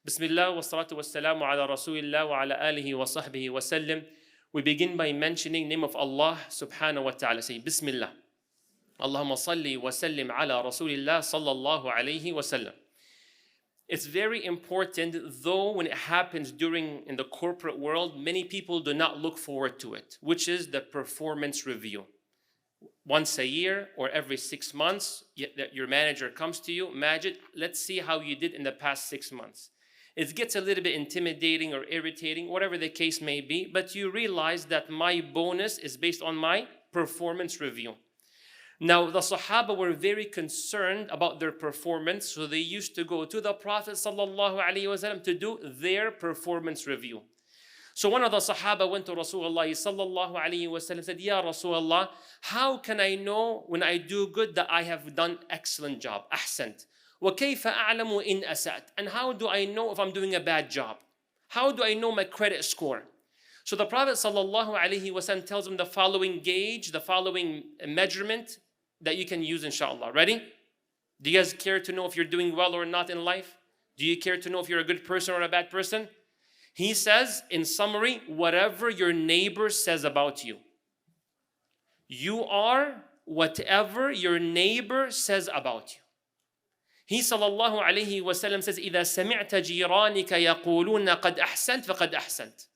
Bismillah wa salatu wa salamu ala Rasulillah wa ala alihi wa sahbihi wa sallim. We begin by mentioning name of Allah subhanahu wa ta'ala. Say Bismillah. Allahumma salli wa sallim ala Rasulillah sallallahu alayhi wa sallam. It's very important, though when it happens in the corporate world, many people do not look forward to it, which is the performance review. Once a year or every 6 months, your manager comes to you, Majed, let's see how you did in the past 6 months. It gets a little bit intimidating or irritating, whatever the case may be, but you realize that my bonus is based on my performance review. Now, the Sahaba were very concerned about their performance, so they used to go to the Prophet ﷺ to do their performance review. So one of the Sahaba went to Rasulullah ﷺ and said, Ya Rasulullah, how can I know when I do good that I have done excellent job, ahsant? وَكَيْفَ أَعْلَمُ إِنْ أَسَأْتْ? And how do I know if I'm doing a bad job? How do I know my credit score? So the Prophet ﷺ tells him the following gauge, the following measurement that you can use, inshallah. Ready? Do you guys care to know if you're doing well or not in life? Do you care to know if you're a good person or a bad person? He says, in summary, whatever your neighbor says about you. You are whatever your neighbor says about you. He sallallahu alayhi wa sallam says, إِذَا سَمِعْتَ جِيرَانِكَ يَقُولُونَ قَدْ أَحْسَنْتَ فَقَدْ أَحْسَنْتَ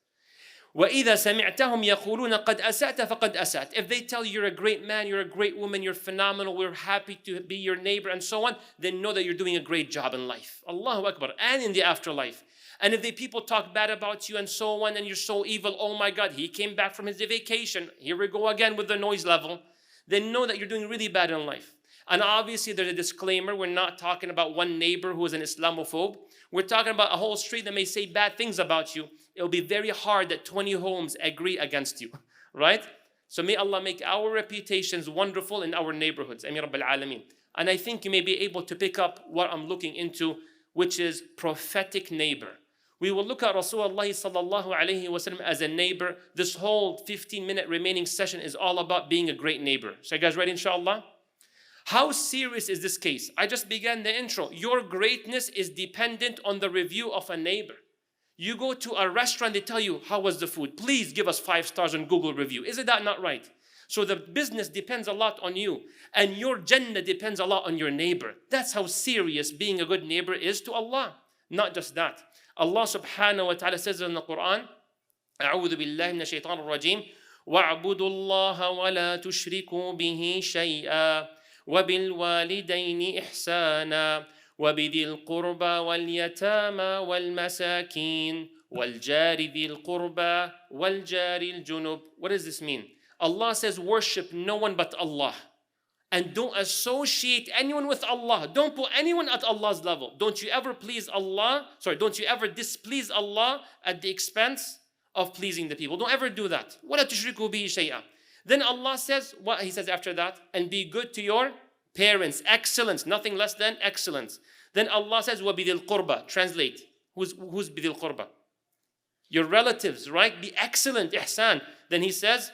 وَإِذَا سَمِعْتَهُمْ يَقُولُونَ قَدْ أَسَأْتَ فَقَدْ أَسَأْتَ. If they tell you you're a great man, you're a great woman, you're phenomenal, we're happy to be your neighbor and so on, then know that you're doing a great job in life. Allahu Akbar. And in the afterlife. And if the people talk bad about you and so on, and you're so evil, oh my God, he came back from his vacation, here we go again with the noise level, then know that you're doing really bad in life. And obviously there's a disclaimer, we're not talking about one neighbor who is an Islamophobe. We're talking about a whole street that may say bad things about you. It'll be very hard that 20 homes agree against you, right? So may Allah make our reputations wonderful in our neighborhoods. Ameen Rabbil Alameen. And I think you may be able to pick up what I'm looking into, which is prophetic neighbor. We will look at Rasulullah sallallahu alayhi wa sallam as a neighbor. This whole 15-minute remaining session is all about being a great neighbor. So you guys ready, inshallah? How serious is this case? I just began the intro. Your greatness is dependent on the review of a neighbor. You go to a restaurant, they tell you, how was the food? Please give us 5 stars on Google review. Isn't that not right? So the business depends a lot on you. And your Jannah depends a lot on your neighbor. That's how serious being a good neighbor is to Allah. Not just that. Allah subhanahu wa ta'ala says in the Quran, أعوذ بالله من الشيطان الرجيم وَاعْبُدُوا اللَّهَ وَلَا تُشْرِكُوا بِهِ شَيْئًا وبالوالدين إحسانا وبذي القربى واليتامى والمساكين والجار ذي القربى والجار الجنب. What does this mean? Allah says worship no one but Allah. And don't associate anyone with Allah. Don't put anyone at Allah's level. Don't you ever displease Allah at the expense of pleasing the people. Don't ever do that. وَلَا تُشْرِكُوا بِهِ شَيْئًا. Then Allah says, what He says after that? And be good to your parents. Excellence, nothing less than excellence. Then Allah says, وَبِذِي الْقُرْبَى. Translate. Who's بِذِي الْقُرْبَى? Your relatives, right? Be excellent, ihsan. Then He says,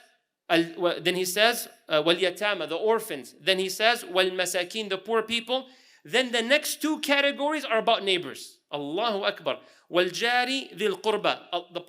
وَالْيَتَامَى, the orphans. Then He says, وَالْمَسَاكِينَ, the poor people. Then the next 2 categories are about neighbors. Allahu Akbar. وَالْجَارِ ذِي الْقُرْبَى.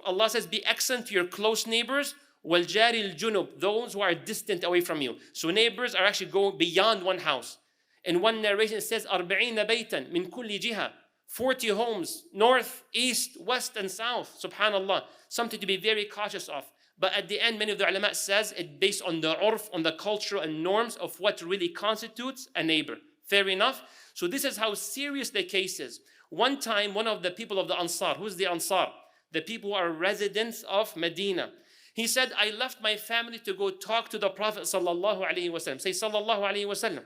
Allah says, be excellent to your close neighbors. وَالْجَارِ الْجُنُبِ, those who are distant away from you. So neighbors are actually going beyond one house. In one narration it says, أَرْبَعِينَ بَيْتًا مِنْ كُلِّ جِهَةٍ, 40 homes, north, east, west, and south. Subhanallah. Something to be very cautious of. But at the end, many of the ulama says it based on the urf, on the culture and norms of what really constitutes a neighbor. Fair enough? So this is how serious the case is. One time, one of the people of the Ansar, who's the Ansar? The people who are residents of Medina. He said, I left my family to go talk to the Prophet sallallahu alaihi wasallam. Say sallallahu alaihi wasallam.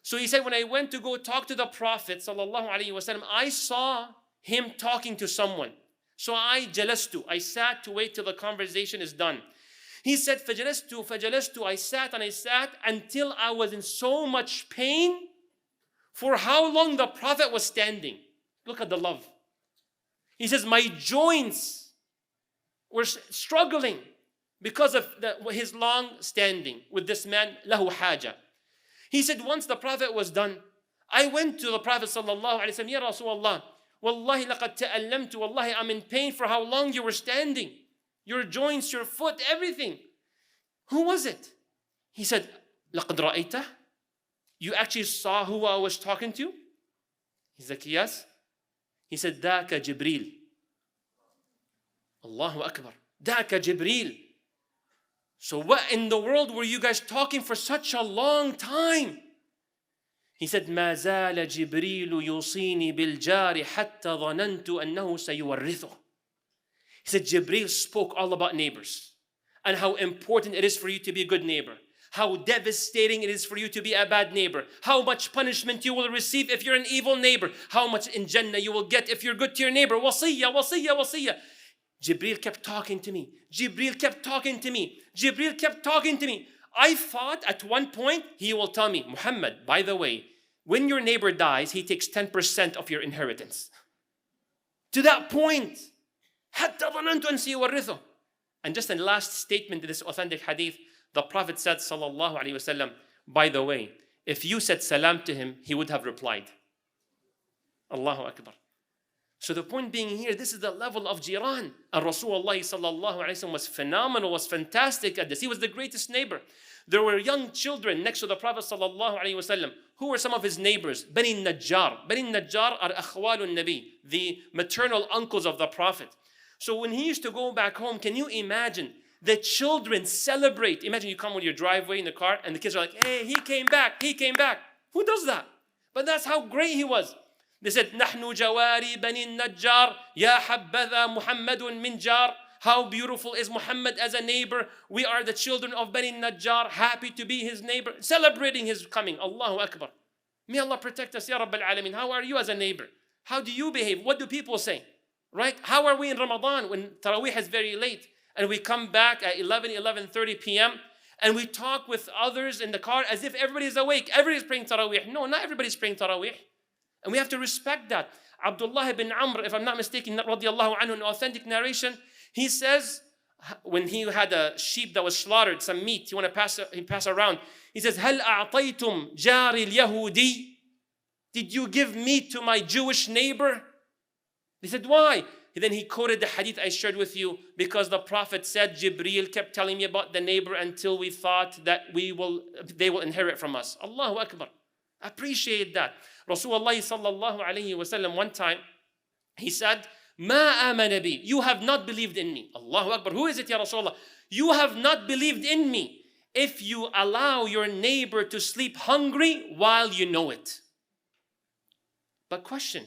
So he said, when I went to go talk to the Prophet sallallahu alaihi wasallam, I saw him talking to someone. So I sat to wait till the conversation is done. He said, فَجَلَسْتُ, I sat until I was in so much pain for how long the Prophet was standing. Look at the love. He says, my joints were struggling because of his long standing with this man, lahu haja. He said, once the Prophet was done, I went to the Prophet sallallahu alaihi wasallam, Ya Rasulullah, Wallahi laqad ta'allamtu. Wallahi, I'm in pain for how long you were standing. Your joints, your foot, everything. Who was it? He said, لقد رأيته? You actually saw who I was talking to? He's like, yes. He said, ذاك جبريل. Allahu Akbar. ذاك جبريل. So what in the world were you guys talking for such a long time? He said, ما زال جبريل يوصيني بالجار حتى ظننت أنه سيورثه. He said, Jibreel spoke all about neighbors and how important it is for you to be a good neighbor. How devastating it is for you to be a bad neighbor. How much punishment you will receive if you're an evil neighbor. How much in Jannah you will get if you're good to your neighbor. Wasiyya, wasiyya, wasiyya. Jibreel kept talking to me. Jibreel kept talking to me. Jibreel kept talking to me. I thought at one point he will tell me, Muhammad, by the way, when your neighbor dies, he takes 10% of your inheritance. To that point. حتى ظننت أن سيورثه. And just in the last statement of this authentic hadith, the Prophet said, sallallahu alaihi wasallam, by the way, if you said salam to him, he would have replied. Allahu Akbar. So the point being here, this is the level of jiran. And Rasulullah sallallahu alaihi wasallam was phenomenal, was fantastic at this. He was the greatest neighbor. There were young children next to the Prophet sallallahu alaihi wasallam. Who were some of his neighbors? Bani Najjar. Bani Najjar are akhwalun Nabi, the maternal uncles of the Prophet. So when he used to go back home, can you imagine the children celebrate? Imagine you come with your driveway in the car and the kids are like, hey, he came back, he came back. Who does that? But that's how great he was. They said, نحن جواري بني النجار يا حبذا محمد من جار. How beautiful is Muhammad as a neighbor. We are the children of Bani Najjar, happy to be his neighbor, celebrating his coming. Allahu Akbar. May Allah protect us, Ya Rabbil Alameen. How are you as a neighbor? How do you behave? What do people say? Right? How are we in Ramadan when Taraweeh is very late and we come back at 11:30 p.m. and we talk with others in the car as if everybody's awake. Everybody's praying Taraweeh. No, not everybody's praying Taraweeh. And we have to respect that. Abdullah ibn Amr, if I'm not mistaken, radiallahu anhu, in authentic narration, he says, when he had a sheep that was slaughtered, some meat, he pass around. He says, هل أعطيتم جار اليهودي? Did you give meat to my Jewish neighbor? They said, why? Then he quoted the hadith I shared with you, because the Prophet said, Jibreel kept telling me about the neighbor until we thought that they will inherit from us. Allahu Akbar. Appreciate that. Rasulullah sallallahu alayhi wa sallam, one time, he said, Ma amana bi. You have not believed in me. Allahu Akbar. Who is it, Ya Rasulullah? You have not believed in me if you allow your neighbor to sleep hungry while you know it. But question.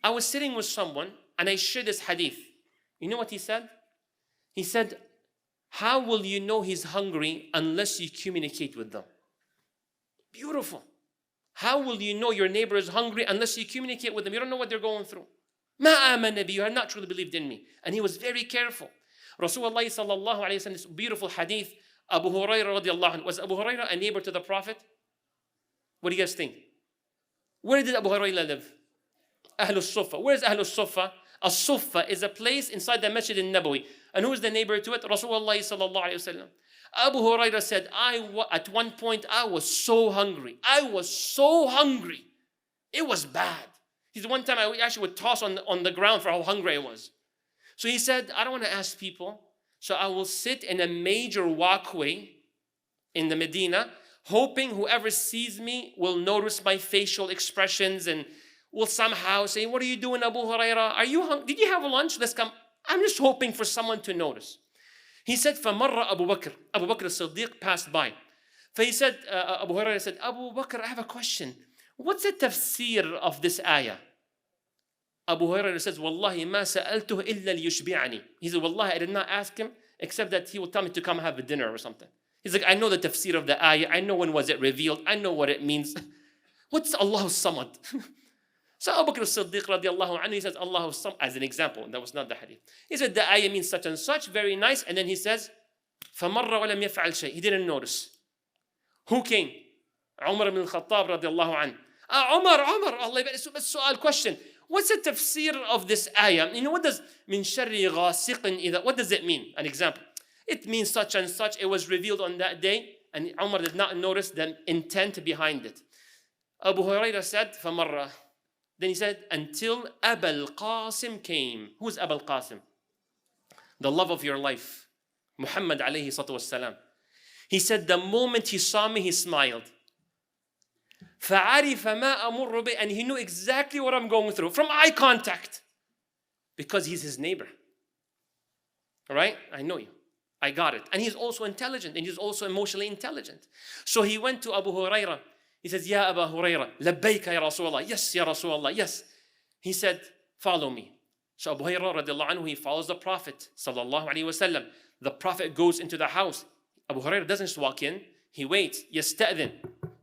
I was sitting with someone and I shared this hadith. You know what he said? He said, how will you know he's hungry unless you communicate with them? Beautiful. How will you know your neighbor is hungry unless you communicate with them? You don't know what they're going through. Ma amana bi, you have not truly believed in me. And he was very careful. Rasulullah sallallahu alayhi wa sallam, this beautiful hadith, Abu Hurairah radiallahu anhu. Was Abu Hurairah a neighbor to the Prophet? What do you guys think? Where did Abu Hurairah live? Ahlul Sufa. Where is Ahlul Sufa? As-Sufa is a place inside the Masjid al-Nabawi. And who is the neighbor to it? Rasulullah sallallahu alayhi wa sallam. Abu Hurairah said, at one point, I was so hungry. I was so hungry. It was bad. He said, one time I actually would toss on the ground for how hungry I was. So he said, I don't want to ask people. So I will sit in a major walkway in the Medina, hoping whoever sees me will notice my facial expressions and will somehow say, what are you doing, Abu Hurairah? Are you hungry? Did you have lunch? Let's come. I'm just hoping for someone to notice. He said, فَمَرَّ Abu Bakr. Abu Bakr as-Siddiq passed by. He said, Abu Hurairah said, Abu Bakr, I have a question. What's the tafsir of this ayah? Abu Hurairah says, Wallahi ma sa'altuhu illa liyushbi'ani. He said, Wallahi, I did not ask him except that he will tell me to come have a dinner or something. He's like, I know the tafsir of the ayah. I know when was it revealed. I know what it means. What's Allahu Samad? So Abu Bakr as-Siddiq radiallahu anhu, he says, Allahu Samad, as an example. That was not the hadith. He said, the ayah means such and such, very nice. And then he says, فَمَرَّ وَلَمْ يَفْعَلْ شَيْء. He didn't notice. Who came? Umar ibn al-Khattab radiallahu anhu. Umar, Allah, su'al, question. What's the tafsir of this ayah? You know, what does min sharri ghasiqin idha? What does it mean? An example. It means such and such. It was revealed on that day, and Umar did not notice the intent behind it. Abu Hurairah said, فَمَرَّ. Then he said, until Abul Qasim came. Who's Abul Qasim? The love of your life. Muhammad alayhi salatu wassalam. He said, the moment he saw me, he smiled. فَعَرِفَ مَا أَمُرُّ بِهِ, and he knew exactly what I'm going through from eye contact. Because he's his neighbor. All right? I know you. I got it. And he's also intelligent, and he's also emotionally intelligent. So he went to Abu Hurairah. He says, Ya Abu Hurairah, labbayka ya Rasulullah. Yes, ya Rasulullah, yes. He said, follow me. So Abu Hurairah radiallahu anhu, he follows the Prophet sallallahu alaihi wasallam. The Prophet goes into the house. Abu Hurairah doesn't just walk in. He waits. يستأذن.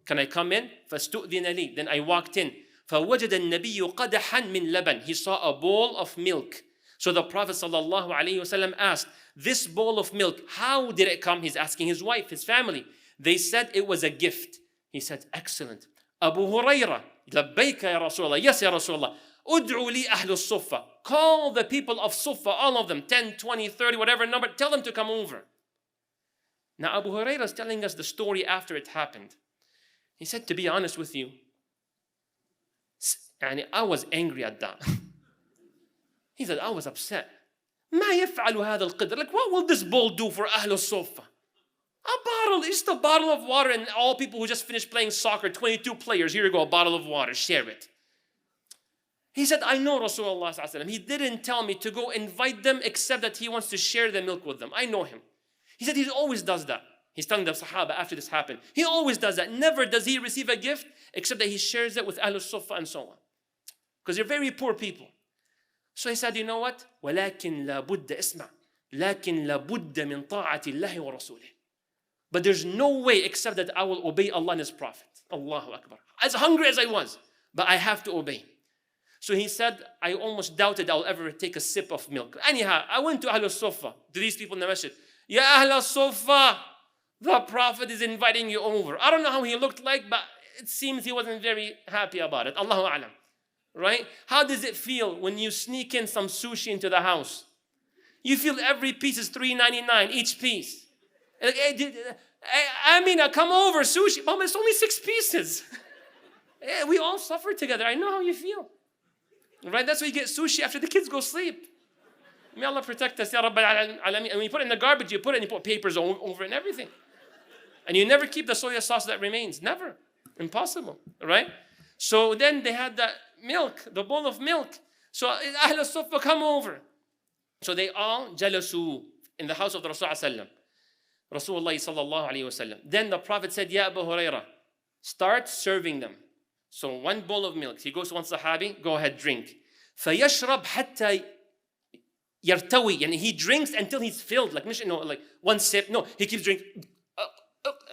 Can I come in? فاستؤذن لي. Then I walked in. فوجد النبي قدحا من لبن. He saw a bowl of milk. So the Prophet sallallahu alaihi wasallam asked, this bowl of milk, how did it come? He's asking his wife, his family. They said it was a gift. He said, excellent. Abu Hurairah, labbayka ya Rasulullah. Yes, ya Rasulullah. Ud'u li ahlu suffa. Call the people of Sufa, all of them, 10, 20, 30, whatever number. Tell them to come over. Now Abu Hurairah is telling us the story after it happened. He said, to be honest with you, I was angry at that. He said, I was upset. ما يفعل هذا القدر. Like, what will this bowl do for أهل الصفة? A bottle, just a bottle of water, and all people who just finished playing soccer, 22 players, here you go, a bottle of water, share it. He said, I know Rasulullah sallallahu alaihi wasallam. He didn't tell me to go invite them except that he wants to share the milk with them. I know him. He said he always does that. He's telling the Sahaba after this happened. He always does that. Never does he receive a gift except that he shares it with Ahlul Sufa and so on. Because they're very poor people. So he said, you know what? ولكن لابد اسمع. لكن لابد من طاعة الله ورسوله. But there's no way except that I will obey Allah and His Prophet. Allahu Akbar. As hungry as I was, but I have to obey. So he said, I almost doubted I'll ever take a sip of milk. Anyhow, I went to Ahlul Sufa, to these people in the masjid. Ya Ahlul Sufa, the Prophet is inviting you over. I don't know how he looked like, but it seems he wasn't very happy about it. Allahu A'lam. Right? How does it feel when you sneak in some sushi into the house? You feel every piece is $3.99 each piece. Like, hey, Amina, come over, sushi. Mom, it's only 6 pieces. Hey, we all suffer together. I know how you feel. Right? That's why you get sushi after the kids go sleep. May Allah protect us. Ya Rabbil Alameen. And when you put it in the garbage, you put it and you put papers over it and everything. And you never keep the soya sauce that remains. Never. Impossible. Right? So then they had the milk, the bowl of milk. So Ahl Sufa come over. So they all jalasu in the house of the Rasulullah sallallahu alayhi wasallam. Then the Prophet said, Ya Abu Hurairah, start serving them. So one bowl of milk. He goes to one Sahabi, go ahead, drink. فَيَشْرَبْ حَتَّى يَرْتَوِي. And he drinks until he's filled. Like, like one sip. No, he keeps drinking.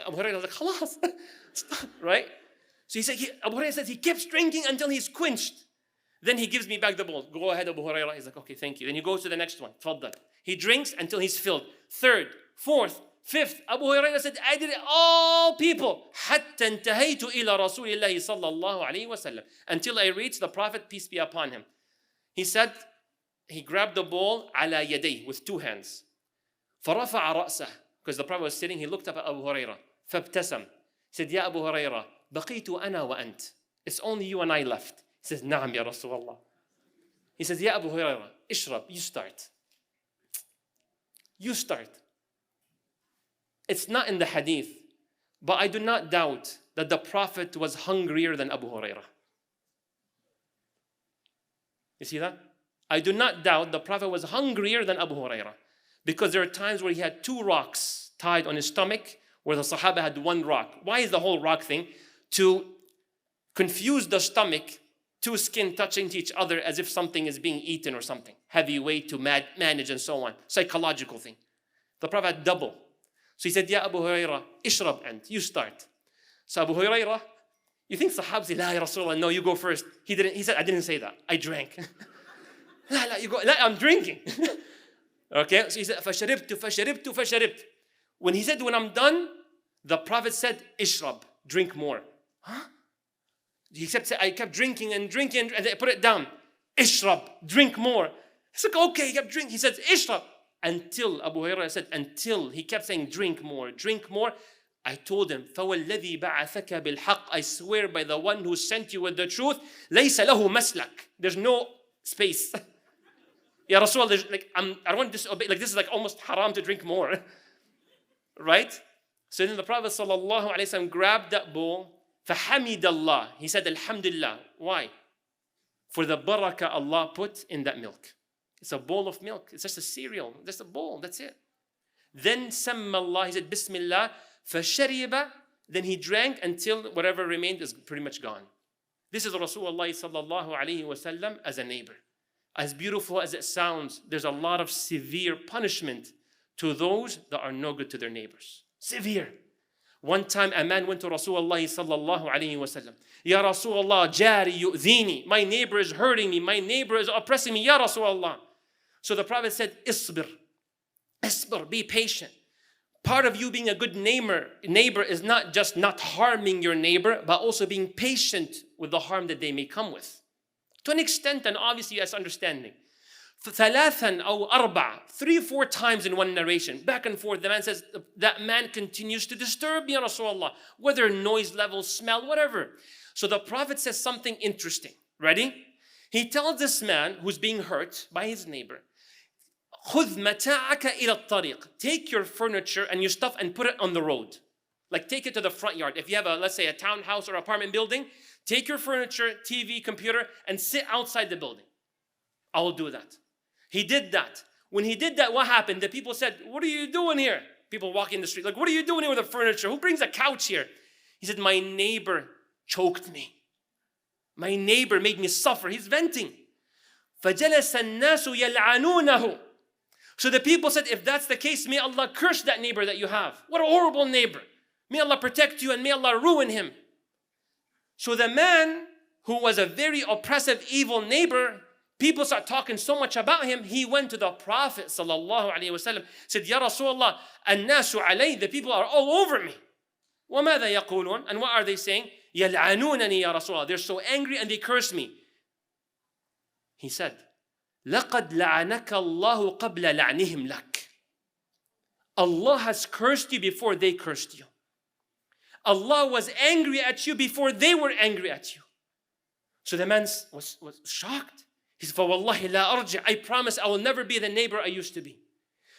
Abu Hurairah was like, خلاص. Right? So Abu Hurairah says he keeps drinking until he's quenched. Then he gives me back the bowl. Go ahead, Abu Hurairah. He's like, okay, thank you. Then he goes to the next one. Tfaddal. He drinks until he's filled. Third, fourth, fifth. Abu Hurairah said, I did it all people. حتى انتهيت إلى رسول الله صلى الله عليه وسلم. Until I reached the Prophet, peace be upon him. He said, he grabbed the bowl على يديه with 2 hands. فرفع رأسه. Because the Prophet was sitting, he looked up at Abu Hurairah. فابتسم. He said, يا أبو هريرة بقيت أنا وأنت. It's only you and I left. He says, نعم يا رسول الله. He says, يا أبو هريرة اشرب. You start. You start. It's not in the hadith, but I do not doubt that the Prophet was hungrier than Abu Hurairah. You see that? I do not doubt the Prophet was hungrier than Abu Hurairah, because there are times where he had 2 rocks tied on his stomach, where the Sahaba had 1 rock. Why is the whole rock thing? To confuse the stomach, 2 skin touching to each other as if something is being eaten or something. Heavy weight to manage and so on. Psychological thing. The Prophet had double. So he said, Ya Abu Hurairah, ishrab ant, you start. So Abu Hurairah, you think Sahaba say, La ya Rasulullah, no, you go first. He said, I didn't say that. I drank. La, you go. La, I'm drinking. Okay, so he said, فشربت. When he said, when I'm done, the Prophet said, ishrab, drink more. Huh? I kept drinking and I put it down. Ishrab, drink more. He's like, okay, he kept drinking. He said, ishrab. Until Abu Hurairah said, until he kept saying, drink more. I told him, فَوَالَّذِي بَعَثَكَ بِالْحَقِّ, I swear by the one who sent you with the truth, لَيْسَ لَهُ مَسْلَكَ, there's no space. Ya Rasulullah, like, I don't want to disobey, like this is like almost haram to drink more. Right? So then the Prophet ﷺ grabbed that bowl, فَحَمِدَ اللَّهِ, he said, Alhamdulillah. Why? For the barakah Allah put in that milk. It's a bowl of milk. It's just a cereal. Just a bowl. That's it. Then سَمَّ Allah, he said, Bismillah, فَشَرِبَ, then he drank until whatever remained is pretty much gone. This is Rasulullah sallallahu alayhi wasallam as a neighbor. As beautiful as it sounds, there's a lot of severe punishment to those that are no good to their neighbors. Severe. One time a man went to Rasulullah sallallahu alayhi wasallam. Ya Rasulullah, jari yu'dhini. My neighbor is hurting me. My neighbor is oppressing me. Ya Rasulullah. So the Prophet said, Isbir. Isbir, be patient. Part of you being a good neighbor is not just not harming your neighbor, but also being patient with the harm that they may come with. To an extent, and obviously as understanding. ثلاثا أو أربعة, 3-4 times in one narration, back and forth, the man says, that man continues to disturb me, Ya Rasulullah, whether noise level, smell, whatever. So the Prophet says something interesting. Ready? He tells this man who's being hurt by his neighbor, خُذْ مَتَاعَكَ إِلَى الطَّرِيقِ, take your furniture and your stuff and put it on the road. Like take it to the front yard. If you have let's say a townhouse or apartment building, take your furniture, TV, computer, and sit outside the building. I will do that. He did that. When he did that, what happened? The people said, what are you doing here? People walking the street, like, what are you doing here with the furniture? Who brings a couch here? He said, my neighbor choked me. My neighbor made me suffer. He's venting. فَجَلَسَ النَّاسُ يَلْعَنُونَهُ. So the people said, if that's the case, may Allah curse that neighbor that you have. What a horrible neighbor. May Allah protect you and may Allah ruin him. So the man who was a very oppressive, evil neighbor, people start talking so much about him, he went to the Prophet ﷺ, said, Ya Rasulullah, النَّاسُ عَلَيْهِ, the people are all over me. وَمَاذا يَقُولُونَ, and what are they saying? يَلْعَنُونَنِي يَا Rasulullah, they're so angry and they curse me. He said, لَقَدْ لَعَنَكَ اللَّهُ قَبْلَ لَعْنِهِمْ لَكَ. Allah has cursed you before they cursed you. Allah was angry at you before they were angry at you. So the man was shocked. He said, فَوَاللَّهِ لَا أَرْجِعْ, I promise I will never be the neighbor I used to be.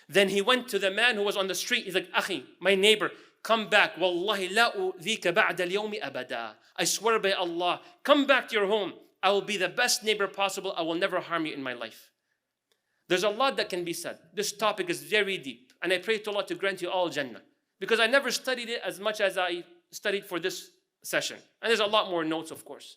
Then he went to the man who was on the street. He's like, Akhi, my neighbor, come back. وَاللَّهِ لَا أُؤْذِيكَ بَعْدَ الْيَوْمِ أَبَدًا. I swear by Allah, come back to your home. I will be the best neighbor possible. I will never harm you in my life. There's a lot that can be said. This topic is very deep. And I pray to Allah to grant you all Jannah. Because I never studied it as much as I studied for this session. And there's a lot more notes, of course.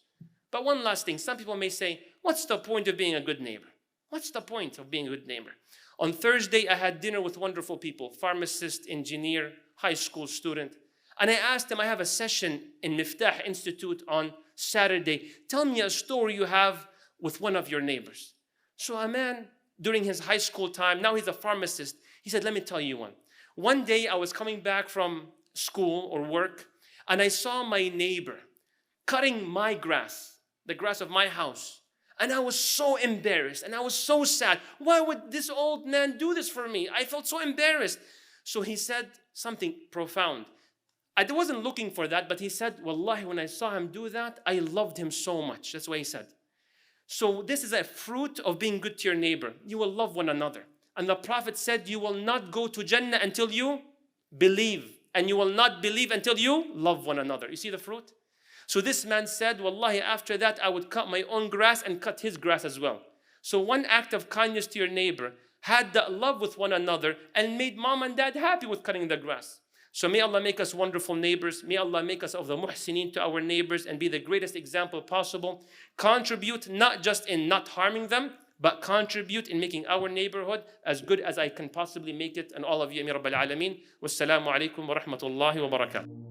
But one last thing. Some people may say, what's the point of being a good neighbor? What's the point of being a good neighbor? On Thursday, I had dinner with wonderful people. Pharmacist, engineer, high school student. And I asked him, I have a session in Miftaah Institute on Saturday. Tell me a story you have with one of your neighbors. So a man, during his high school time, now he's a pharmacist, he said, let me tell you one. One day I was coming back from school or work, and I saw my neighbor cutting my grass, the grass of my house. And I was so embarrassed, and I was so sad. Why would this old man do this for me? I felt so embarrassed. So he said something profound. I wasn't looking for that, but he said, Wallahi, when I saw him do that, I loved him so much. That's what he said. So this is a fruit of being good to your neighbor. You will love one another. And the Prophet said, you will not go to Jannah until you believe. And you will not believe until you love one another. You see the fruit? So this man said, Wallahi, after that, I would cut my own grass and cut his grass as well. So one act of kindness to your neighbor had that love with one another and made mom and dad happy with cutting the grass. So may Allah make us wonderful neighbors. May Allah make us of the muhsineen to our neighbors and be the greatest example possible. Contribute not just in not harming them, but contribute in making our neighborhood as good as I can possibly make it. And all of you, Amir Rabbil Alameen. Wassalamu alaikum wa rahmatullahi wa barakatuh.